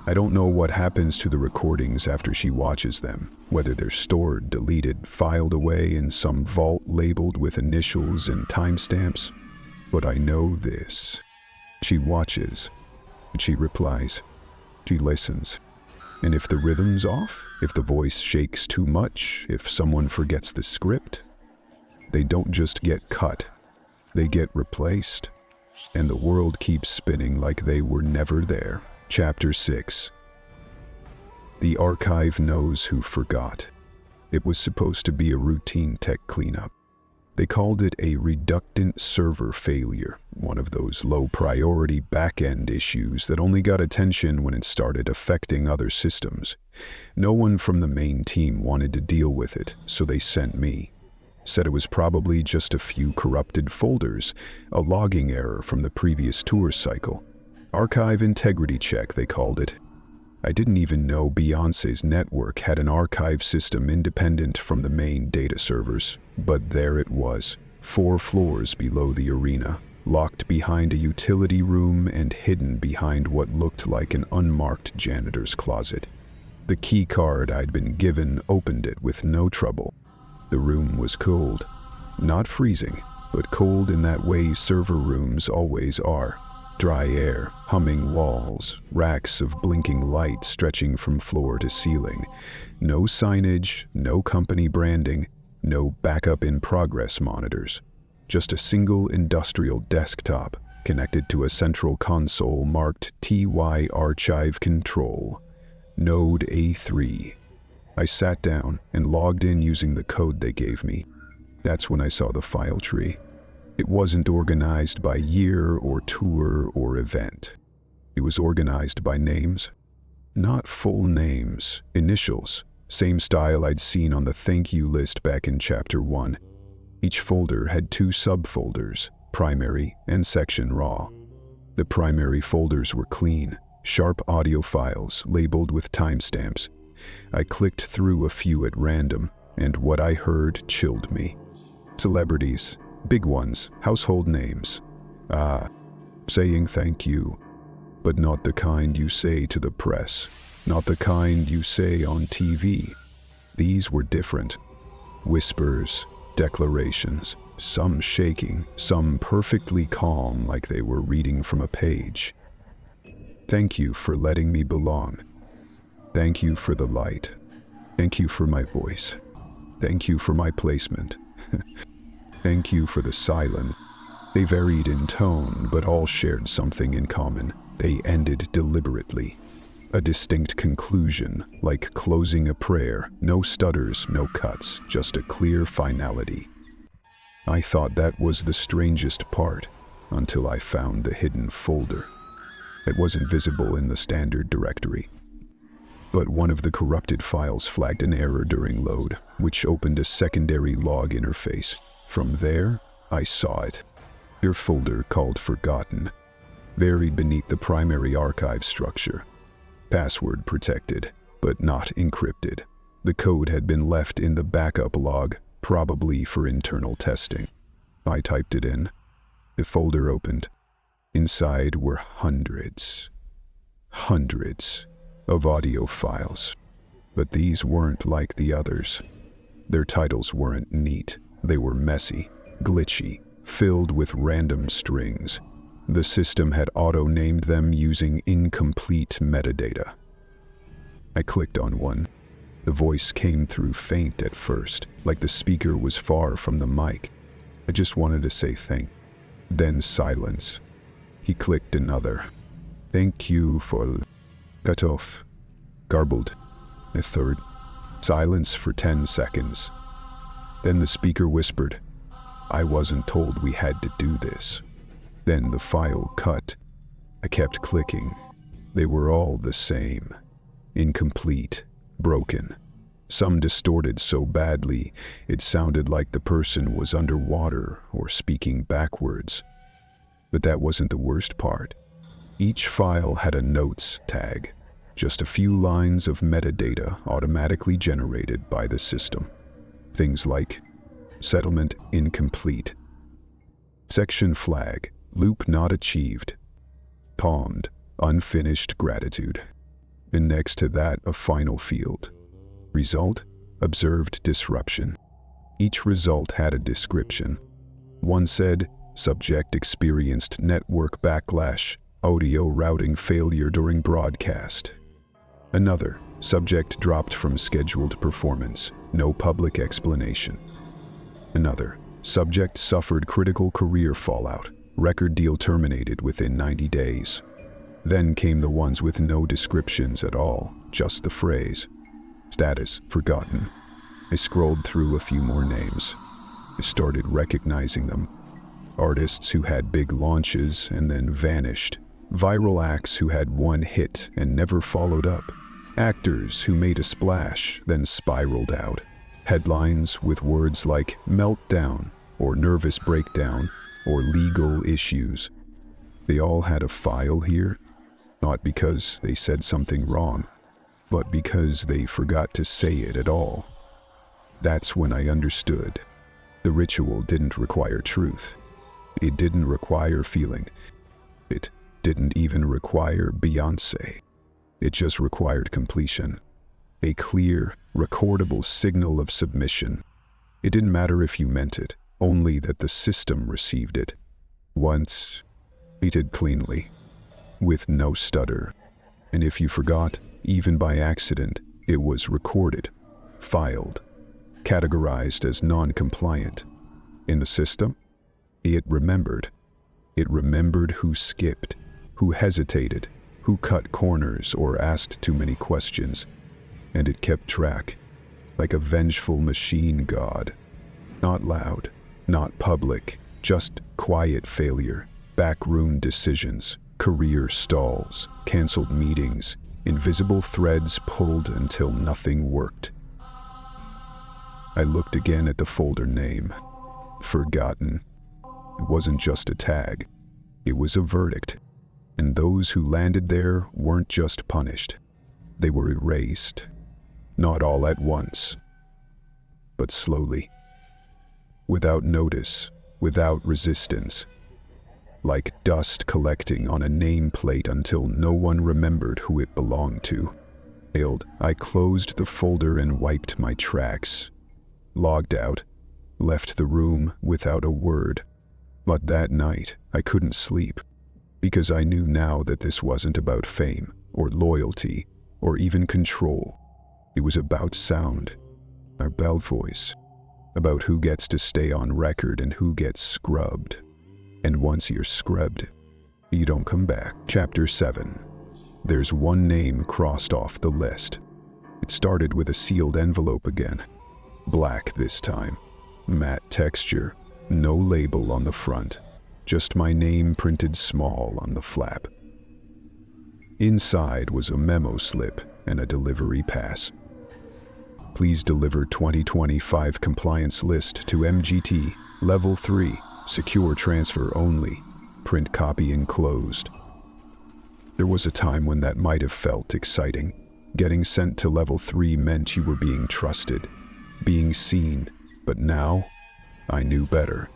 I don't know what happens to the recordings after she watches them, whether they're stored, deleted, filed away in some vault labeled with initials and timestamps. But I know this. She watches. She replies. She listens. And if the rhythm's off, if the voice shakes too much, if someone forgets the script, they don't just get cut. They get replaced. And the world keeps spinning like they were never there. Chapter 6. The archive knows who forgot. It was supposed to be a routine tech cleanup. They called it a reductant server failure, one of those low-priority back-end issues that only got attention when it started affecting other systems. No one from the main team wanted to deal with it, so they sent me. Said it was probably just a few corrupted folders, a logging error from the previous tour cycle. Archive integrity check, they called it. I didn't even know Beyonce's network had an archive system independent from the main data servers. But there it was, 4 floors below the arena, locked behind a utility room and hidden behind what looked like an unmarked janitor's closet. The key card I'd been given opened it with no trouble. The room was cold. Not freezing, but cold in that way server rooms always are. Dry air, humming walls, racks of blinking light stretching from floor to ceiling. No signage, no company branding, no backup in progress monitors. Just a single industrial desktop connected to a central console marked TY Archive Control. Node A3. I sat down and logged in using the code they gave me. That's when I saw the file tree. It wasn't organized by year or tour or event. It was organized by names. Not full names, initials. Same style I'd seen on the thank you list back in Chapter 1. Each folder had 2 subfolders, primary and section raw. The primary folders were clean, sharp audio files labeled with timestamps. I clicked through a few at random, and what I heard chilled me. Celebrities, Big ones, household names. Saying thank you, but not the kind you say to the press, not the kind you say on TV. These were different. Whispers, declarations, some shaking, some perfectly calm like they were reading from a page. Thank you for letting me belong. Thank you for the light. Thank you for my voice. Thank you for my placement. Thank you for the silence. They varied in tone, but all shared something in common. They ended deliberately. A distinct conclusion, like closing a prayer. No stutters, no cuts, just a clear finality. I thought that was the strangest part, until I found the hidden folder. It wasn't visible in the standard directory. But one of the corrupted files flagged an error during load, which opened a secondary log interface. From there, I saw it. Your folder called Forgotten, buried beneath the primary archive structure. Password protected, but not encrypted. The code had been left in the backup log, probably for internal testing. I typed it in. The folder opened. Inside were hundreds of audio files. But these weren't like the others. Their titles weren't neat. They were messy, glitchy, filled with random strings. The system had auto-named them using incomplete metadata. I clicked on one. The voice came through faint at first, like the speaker was far from the mic. I just wanted to say thank. Then silence. He clicked another. Thank you for... Cut off. Garbled. A third. Silence for 10 seconds. Then the speaker whispered, I wasn't told we had to do this. Then the file cut. I kept clicking. They were all the same. Incomplete. Broken. Some distorted so badly, it sounded like the person was underwater or speaking backwards. But that wasn't the worst part. Each file had a notes tag, just a few lines of metadata automatically generated by the system. Things like settlement incomplete, section flag, loop not achieved, palmed, unfinished gratitude, and next to that a final field. Result, observed disruption. Each result had a description. One said, subject experienced network backlash, audio routing failure during broadcast. Another, subject dropped from scheduled performance, no public explanation. Another, subject suffered critical career fallout, record deal terminated within 90 days. Then came the ones with no descriptions at all, just the phrase, status forgotten. I scrolled through a few more names. I started recognizing them. Artists who had big launches and then vanished. Viral acts who had one hit and never followed up. Actors who made a splash, then spiraled out. Headlines with words like meltdown, or nervous breakdown, or legal issues. They all had a file here, not because they said something wrong, but because they forgot to say it at all. That's when I understood. The ritual didn't require truth. It didn't require feeling. It didn't even require Beyonce. It just required completion. A clear, recordable signal of submission. It didn't matter if you meant it, only that the system received it. Once, repeated cleanly, with no stutter. And if you forgot, even by accident, it was recorded, filed, categorized as non-compliant. In the system, it remembered. It remembered who skipped, who hesitated, who cut corners or asked too many questions, and it kept track, like a vengeful machine god. Not loud, not public, just quiet failure, backroom decisions, career stalls, canceled meetings, invisible threads pulled until nothing worked. I looked again at the folder name. Forgotten. It wasn't just a tag. It was a verdict. And those who landed there weren't just punished. They were erased. Not all at once, but slowly. Without notice, without resistance, like dust collecting on a nameplate until no one remembered who it belonged to. I closed the folder and wiped my tracks, logged out, left the room without a word. But that night, I couldn't sleep, because I knew now that this wasn't about fame, or loyalty, or even control. It was about sound, about voice, about who gets to stay on record and who gets scrubbed. And once you're scrubbed, you don't come back. Chapter 7. There's one name crossed off the list. It started with a sealed envelope again. Black this time. Matte texture. No label on the front. Just my name printed small on the flap. Inside was a memo slip and a delivery pass. Please deliver 2025 compliance list to MGT, Level 3, secure transfer only, print copy enclosed. There was a time when that might have felt exciting. Getting sent to Level 3 meant you were being trusted, being seen, but now, I knew better.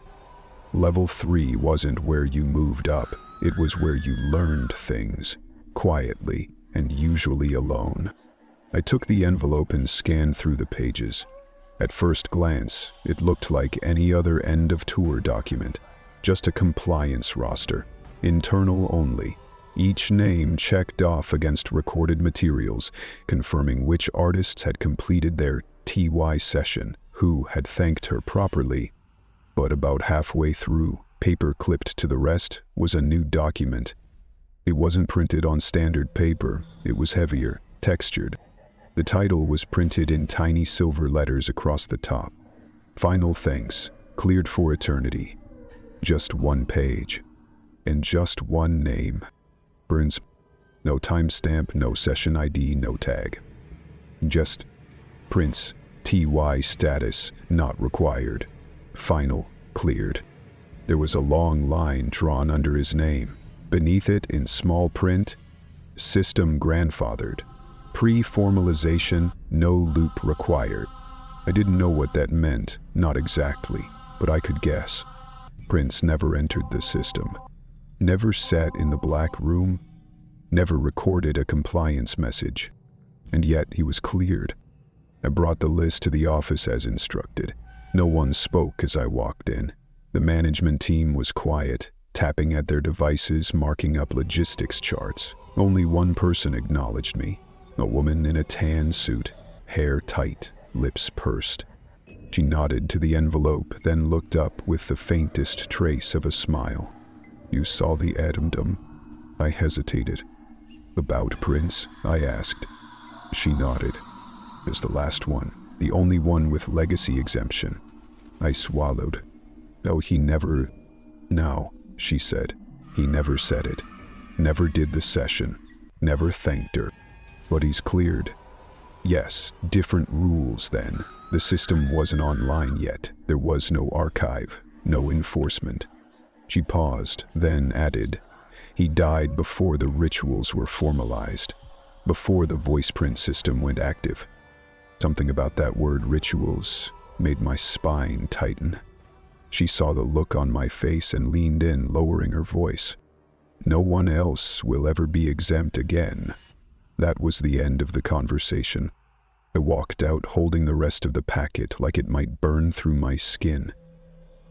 Level 3 wasn't where you moved up, it was where you learned things, quietly and usually alone. I took the envelope and scanned through the pages. At first glance, it looked like any other end-of-tour document, just a compliance roster, internal only. Each name checked off against recorded materials, confirming which artists had completed their TY session, who had thanked her properly. But about halfway through, paper clipped to the rest, was a new document. It wasn't printed on standard paper, it was heavier, textured. The title was printed in tiny silver letters across the top. Final thanks, cleared for eternity. Just one page. And just one name. Burns. No timestamp, no session ID, no tag. Just Prince, TY status, not required. Final, cleared. There was a long line drawn under his name. Beneath it, in small print, system grandfathered. Pre-formalization, no loop required. I didn't know what that meant, not exactly, but I could guess. Prince never entered the system, never sat in the black room, never recorded a compliance message, and yet he was cleared. I brought the list to the office as instructed. No one spoke as I walked in. The management team was quiet, tapping at their devices, marking up logistics charts. Only one person acknowledged me. A woman in a tan suit, hair tight, lips pursed. She nodded to the envelope, then looked up with the faintest trace of a smile. You saw the addendum? I hesitated. About Prince? I asked. She nodded. It's the last one, the only one with legacy exemption. I swallowed. Oh, he never... No, she said. He never said it. Never did the session. Never thanked her. But he's cleared. Yes, different rules then. The system wasn't online yet. There was no archive, no enforcement. She paused, then added, he died before the rituals were formalized, before the voice print system went active. Something about that word rituals made my spine tighten. She saw the look on my face and leaned in, lowering her voice. No one else will ever be exempt again. That was the end of the conversation. I walked out holding the rest of the packet like it might burn through my skin.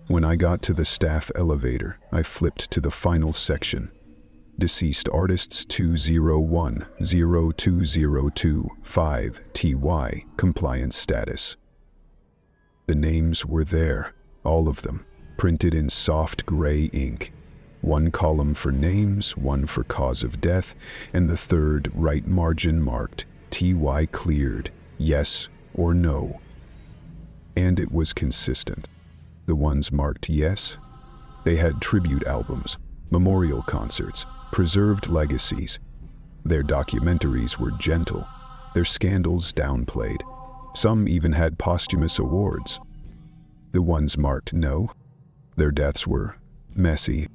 When I got to the staff elevator, I flipped to the final section. Deceased artists 201-0202-5 TY compliance status. The names were there, all of them, printed in soft gray ink. One column for names, one for cause of death, and the third right margin marked TY cleared, yes or no. And it was consistent. The ones marked yes, they had tribute albums, memorial concerts, preserved legacies. Their documentaries were gentle, their scandals downplayed. Some even had posthumous awards. The ones marked no, their deaths were messy,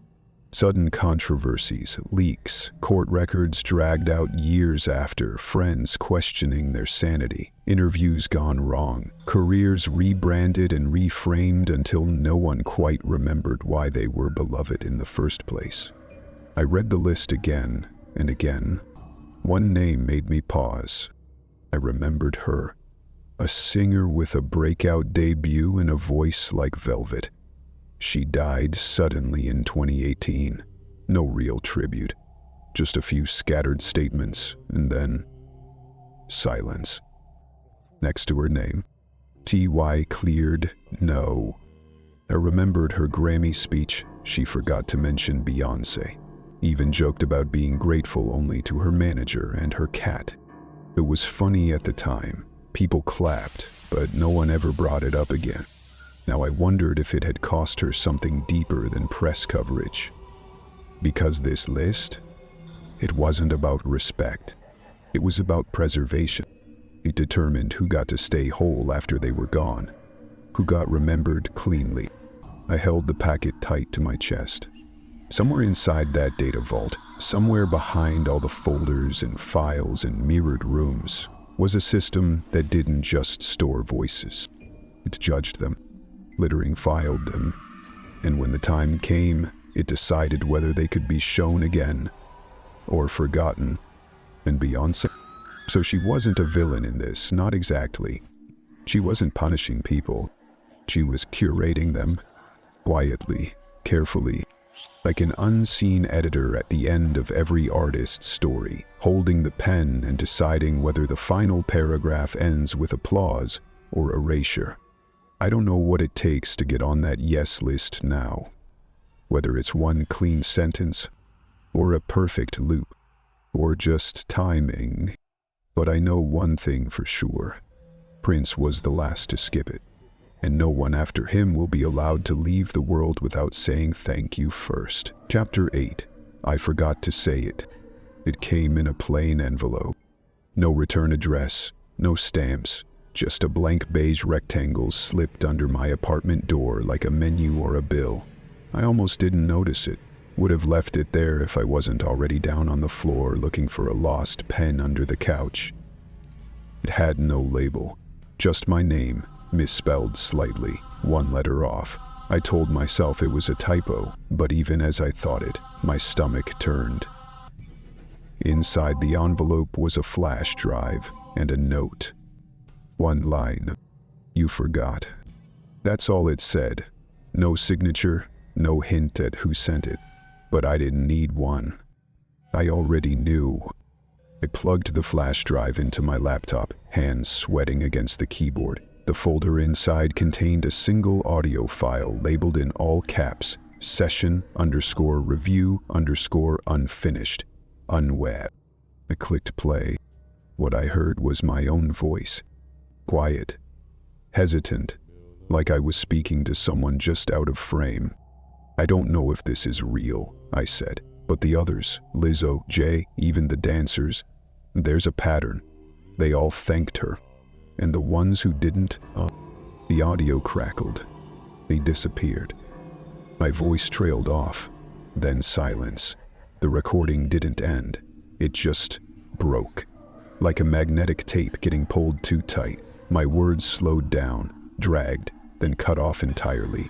Sudden controversies, leaks, court records dragged out years after, friends questioning their sanity, interviews gone wrong, careers rebranded and reframed until no one quite remembered why they were beloved in the first place. I read the list again and again. One name made me pause. I remembered her. A singer with a breakout debut and a voice like velvet. She died suddenly in 2018. No real tribute. Just a few scattered statements, and then silence. Next to her name, T.Y. cleared no. I remembered her Grammy speech. She forgot to mention Beyonce. Even joked about being grateful only to her manager and her cat. It was funny at the time. People clapped, but no one ever brought it up again. Now I wondered if it had cost her something deeper than press coverage. Because this list, it wasn't about respect. It was about preservation. It determined who got to stay whole after they were gone, who got remembered cleanly. I held the packet tight to my chest. Somewhere inside that data vault, somewhere behind all the folders and files and mirrored rooms, was a system that didn't just store voices. It judged them, littering filed them, and when the time came, it decided whether they could be shown again or forgotten. And Beyonce? So she wasn't a villain in this, not exactly. She wasn't punishing people. She was curating them, quietly, carefully, like an unseen editor at the end of every artist's story, holding the pen and deciding whether the final paragraph ends with applause or erasure. I don't know what it takes to get on that yes list now, whether it's one clean sentence, or a perfect loop, or just timing. But I know one thing for sure. Prince was the last to skip it, and no one after him will be allowed to leave the world without saying thank you first. Chapter 8. I forgot to say it. It came in a plain envelope. No return address, no stamps, just a blank beige rectangle slipped under my apartment door like a menu or a bill. I almost didn't notice it. Would have left it there if I wasn't already down on the floor looking for a lost pen under the couch. It had no label, just my name, misspelled slightly, one letter off. I told myself it was a typo, but even as I thought it, my stomach turned. Inside the envelope was a flash drive and a note. One line. You forgot. That's all it said. No signature, no hint at who sent it. But I didn't need one. I already knew. I plugged the flash drive into my laptop, hands sweating against the keyboard. The folder inside contained a single audio file labeled in all caps, session_review_unfinished, unweb. I clicked play. What I heard was my own voice. Quiet, hesitant, like I was speaking to someone just out of frame. I don't know if this is real, I said, but the others, Lizzo, Jay, even the dancers, there's a pattern. They all thanked her. And the ones who didn't, the audio crackled. They disappeared. My voice trailed off, then silence. The recording didn't end. It just broke. Like a magnetic tape getting pulled too tight. My words slowed down, dragged, then cut off entirely.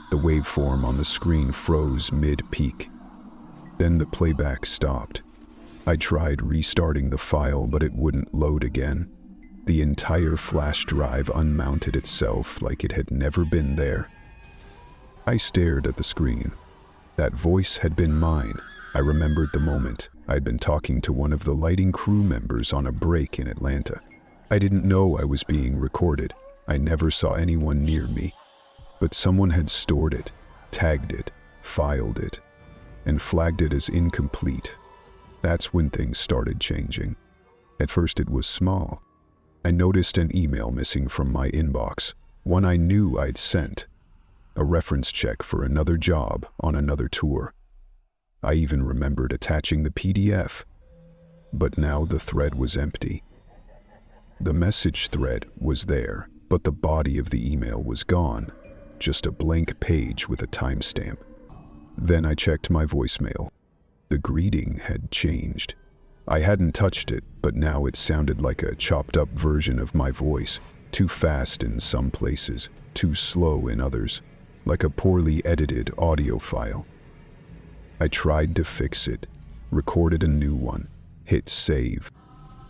The waveform on the screen froze mid-peak. Then the playback stopped. I tried restarting the file, but it wouldn't load again. The entire flash drive unmounted itself like it had never been there. I stared at the screen. That voice had been mine. I remembered the moment. I'd been talking to one of the lighting crew members on a break in Atlanta. I didn't know I was being recorded. I never saw anyone near me. But someone had stored it, tagged it, filed it, and flagged it as incomplete. That's when things started changing. At first it was small. I noticed an email missing from my inbox, one I knew I'd sent. A reference check for another job on another tour. I even remembered attaching the PDF. But now the thread was empty. The message thread was there, but the body of the email was gone. Just a blank page with a timestamp. Then I checked my voicemail. The greeting had changed. I hadn't touched it, but now it sounded like a chopped-up version of my voice, too fast in some places, too slow in others, like a poorly edited audio file. I tried to fix it, recorded a new one, hit save,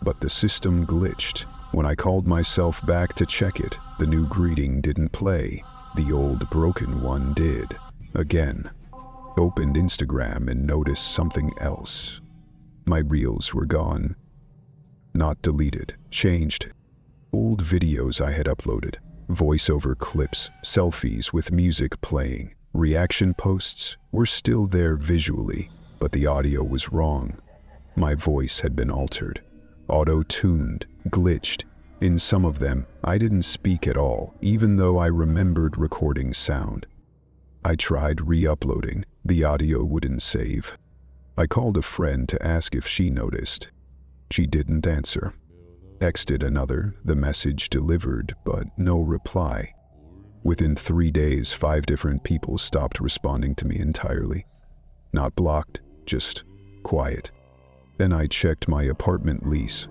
but the system glitched. When I called myself back to check it, the new greeting didn't play. The old broken one did. Again. Opened Instagram and noticed something else. My reels were gone. Not deleted, changed. Old videos I had uploaded, voiceover clips, selfies with music playing, reaction posts were still there visually, but the audio was wrong. My voice had been altered, auto-tuned, glitched. In some of them, I didn't speak at all, even though I remembered recording sound. I tried re-uploading. The audio wouldn't save. I called a friend to ask if she noticed. She didn't answer. Texted another, the message delivered, but no reply. Within 3 days, 5 different people stopped responding to me entirely. Not blocked, just quiet. Then I checked my apartment lease.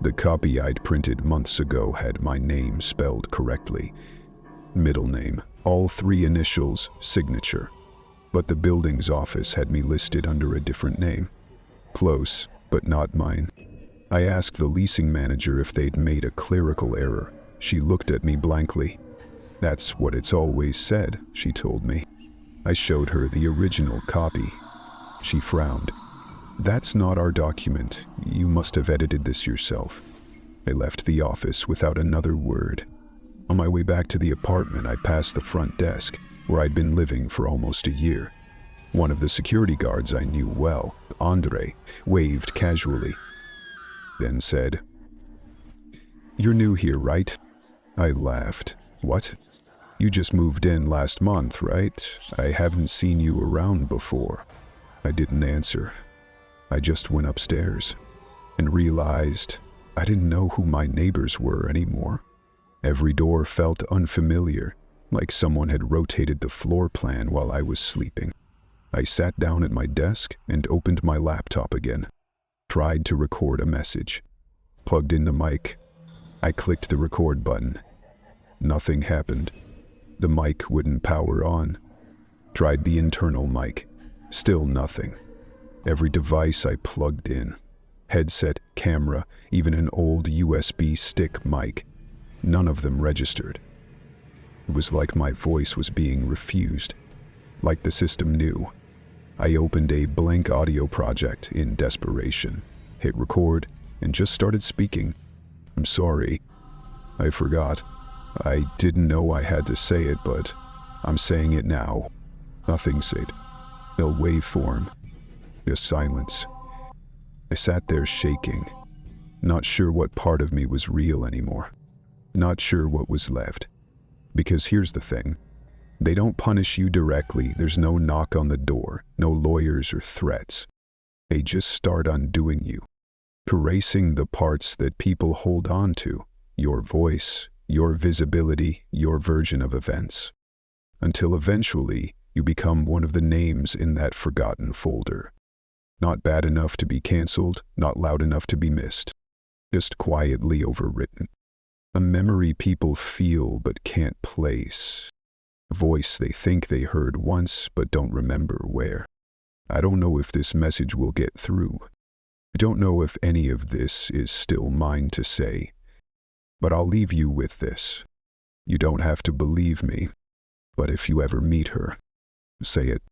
The copy I'd printed months ago had my name spelled correctly. Middle name, all 3 initials, signature. But the building's office had me listed under a different name. Close, but not mine. I asked the leasing manager if they'd made a clerical error. She looked at me blankly. "That's what it's always said," she told me. I showed her the original copy. She frowned. "That's not our document. You must have edited this yourself." I left the office without another word. On my way back to the apartment, I passed the front desk, where I'd been living for almost a year. One of the security guards I knew well, Andre, waved casually, then said, "You're new here, right?" I laughed. "What? You just moved in last month, right? I haven't seen you around before." I didn't answer. I just went upstairs and realized I didn't know who my neighbors were anymore. Every door felt unfamiliar, like someone had rotated the floor plan while I was sleeping. I sat down at my desk and opened my laptop again. Tried to record a message. Plugged in the mic. I clicked the record button. Nothing happened. The mic wouldn't power on. Tried the internal mic. Still nothing. Every device I plugged in. Headset, camera, even an old USB stick mic. None of them registered. It was like my voice was being refused. Like the system knew. I opened a blank audio project in desperation, hit record, and just started speaking. "I'm sorry. I forgot. I didn't know I had to say it, but I'm saying it now." Nothing said. No waveform. Just silence. I sat there shaking, not sure what part of me was real anymore. Not sure what was left. Because here's the thing. They don't punish you directly. There's no knock on the door, no lawyers or threats. They just start undoing you, erasing the parts that people hold on to, your voice, your visibility, your version of events, until eventually you become one of the names in that forgotten folder. Not bad enough to be canceled, not loud enough to be missed. Just quietly overwritten. A memory people feel but can't place. A voice they think they heard once but don't remember where. I don't know if this message will get through. I don't know if any of this is still mine to say. But I'll leave you with this. You don't have to believe me, but if you ever meet her, say it.